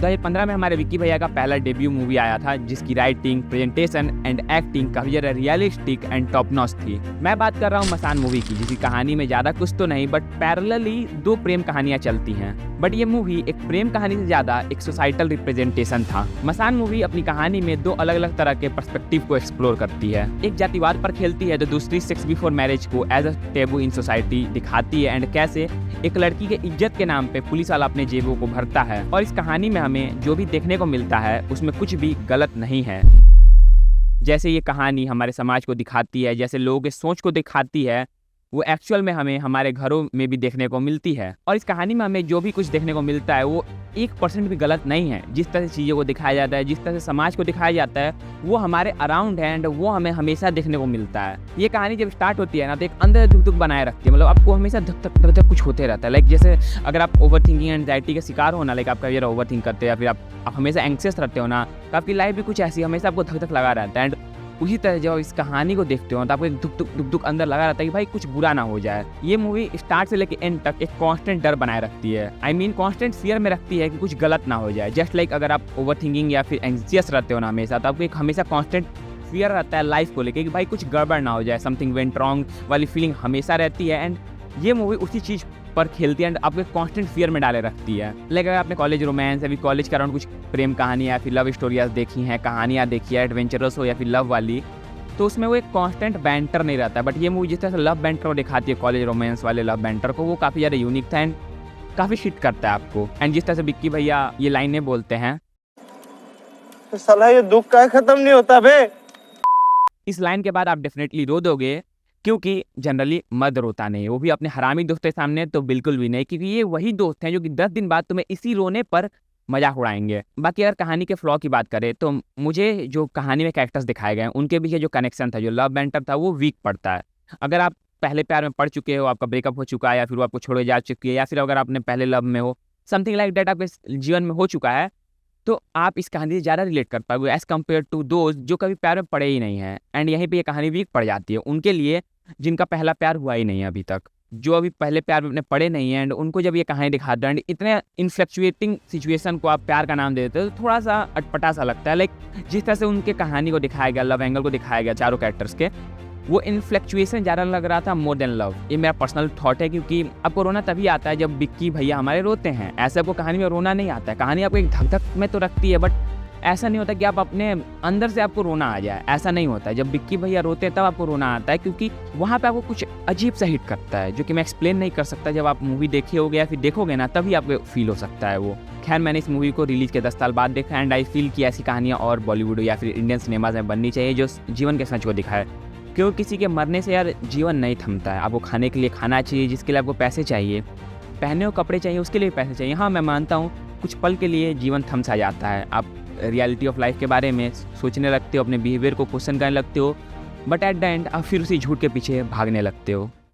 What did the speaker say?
2015 में हमारे विक्की भैया का पहला डेब्यू मूवी आया था, जिसकी राइटिंग, प्रेजेंटेशन एंड एक्टिंग काफी ज्यादा रियलिस्टिक एंड टॉप नॉच थी। मैं बात कर रहा हूँ मसान मूवी की, जिसकी कहानी में ज्यादा कुछ तो नहीं बट पैरेलली 2 प्रेम कहानियां चलती हैं। बट ये मूवी एक प्रेम कहानी से ज्यादा एक सोसाइटल रिप्रेजेंटेशन था। मसान मूवी अपनी कहानी में 2 अलग अलग तरह के पर्सपेक्टिव को एक्सप्लोर करती है। एक जातिवाद पर खेलती है तो दूसरी सेक्स बिफोर मैरिज को as a taboo in society दिखाती है एंड कैसे एक लड़की के इज्जत के नाम पे पुलिस वाला अपने जेबों को भरता है। और इस कहानी में हमें जो भी देखने को मिलता है उसमें कुछ भी गलत नहीं है। जैसे ये कहानी हमारे समाज को दिखाती है, जैसे लोगों के सोच को दिखाती है, वो एक्चुअल में हमें हमारे घरों में भी देखने को मिलती है। और इस कहानी में हमें जो भी कुछ देखने को मिलता है वो 1% भी गलत नहीं है। जिस तरह से चीज़ों को दिखाया जाता है, जिस तरह से समाज को दिखाया जाता है, वो हमारे अराउंड है एंड वो हमें हमेशा देखने को मिलता है। ये कहानी जब स्टार्ट होती है ना तो एक अंदर धुक धुक बनाए रखती है, मतलब आपको हमेशा धक धक धक कुछ होते रहता है। लाइक जैसे अगर आप ओवर थिंकिंग एंजाइटी का शिकार हो ना, लाइक आप कभी ओवर थिंक करते हो या फिर आप हमेशा एंक्सियस रहते हो ना, तो आपकी लाइफ भी कुछ ऐसी हमेशा आपको धक धक लगा रहता है। एंड उसी तरह जब इस कहानी को देखते हो तो आपको एक दुख दुख अंदर लगा रहता है कि भाई कुछ बुरा ना हो जाए। ये मूवी स्टार्ट से लेकर एंड तक एक कांस्टेंट डर बनाए रखती है, कांस्टेंट फियर में रखती है कि कुछ गलत ना हो जाए। जस्ट लाइक अगर आप ओवर थिंकिंग या फिर एंग्जियस रहते हो ना हमेशा, तो आपको एक हमेशा कांस्टेंट फियर रहता है लाइफ को लेकर कि भाई कुछ गड़बड़ ना हो जाए, समथिंग वेंट रॉन्ग वाली फीलिंग हमेशा रहती है। एंड ये मूवी उसी चीज़ पर खेलती है एंड आपको कांस्टेंट फियर में डाले रखती है। लाइक अगर आपने कॉलेज रोमांस या फिर कॉलेज के अराउंड कुछ प्रेम कहानी या फिर लव स्टोरीज देखी हैं, कहानियाँ देखी है, एडवेंचरस हो या फिर लव वाली, तो उसमें वो एक कांस्टेंट बैंटर नहीं रहता है। बट ये मूवी जिस तरह से लव बैंटर को दिखाती है, कॉलेज रोमांस वाले लव बैंटर को, वो काफ़ी ज़्यादा यूनिक था एंड काफ़ी हिट करता है आपको। एंड जिस तरह से विक्की भैया ये लाइनें बोलते हैं, साला ये दुख का खत्म नहीं होता बे। इस लाइन के बाद आप डेफिनेटली रो दोगे, क्योंकि जनरली मर्द रोता नहीं है, वो भी अपने हरामी दोस्त के सामने तो बिल्कुल भी नहीं, क्योंकि ये वही दोस्त हैं जो कि 10 दिन बाद तुम्हें इसी रोने पर मजाक उड़ाएंगे। बाकी अगर कहानी के फ्लॉ की बात करें तो मुझे जो कहानी में कैरेक्टर्स दिखाए गए उनके पीछे जो कनेक्शन था, जो लव बैंटर था, वो वीक पड़ता है। अगर आप पहले प्यार में पड़ चुके हो, आपका ब्रेकअप हो चुका है या फिर वो आपको छोड़े जा चुकी है, या फिर अगर आपने पहले लव में हो, समथिंग लाइक दैट आपके जीवन में हो चुका है, तो आप इस कहानी से ज़्यादा रिलेट कर पाओगे एज कम्पेयर टू दोस्त जो कभी प्यार में पड़े ही नहीं है। एंड यहीं पे ये कहानी वीक पड़ जाती है उनके लिए जिनका पहला प्यार हुआ ही नहीं है अभी तक, जो अभी पहले प्यार में अपने पड़े नहीं हैं। एंड उनको जब ये कहानी दिखाते हैं, इतने इनफ्लक्चुएटिंग सिचुएशन को आप प्यार का नाम दे देते हो तो थोड़ा सा अटपटा सा लगता है। लाइक जिस तरह से उनके कहानी को दिखाया गया, लव एंगल को दिखाया गया चारों कैरेक्टर्स के, वो इनफ्लक्चुएशन ज़्यादा लग रहा था मोर देन लव। ये मेरा पर्सनल थॉट है, क्योंकि आपको रोना तभी आता है जब विक्की भैया हमारे रोते हैं। ऐसे आपको कहानी में रोना नहीं आता है, कहानी आपको एक धक धक में तो रखती है, बट ऐसा नहीं होता कि आप अपने अंदर से आपको रोना आ जाए, ऐसा नहीं होता है। जब विक्की भैया रोते हैं तब आपको रोना आता है, क्योंकि वहाँ पे आपको कुछ अजीब सा हिट करता है जो कि मैं एक्सप्लेन नहीं कर सकता। जब आप मूवी देखे होगे या फिर देखोगे ना, तभी आपको फील हो सकता है वो। खैर, मैंने इस मूवी को रिलीज के 10 साल बाद देखा एंड आई फील कि ऐसी कहानियाँ और बॉलीवुड या फिर इंडियन सिनेमाज में बननी चाहिए जो जीवन के सच को दिखाए। क्योंकि किसी के मरने से यार जीवन नहीं थमता है। आपको खाने के लिए खाना चाहिए, जिसके लिए आपको पैसे चाहिए, पहने हो कपड़े चाहिए, उसके लिए पैसे चाहिए। हाँ, मैं मानता हूँ कुछ पल के लिए जीवन थम सा जाता है, आप रियलिटी ऑफ लाइफ के बारे में सोचने लगते हो, अपने बिहेवियर को क्वेश्चन करने लगते हो, बट एट द एंड आप फिर उसी झूठ के पीछे भागने लगते हो।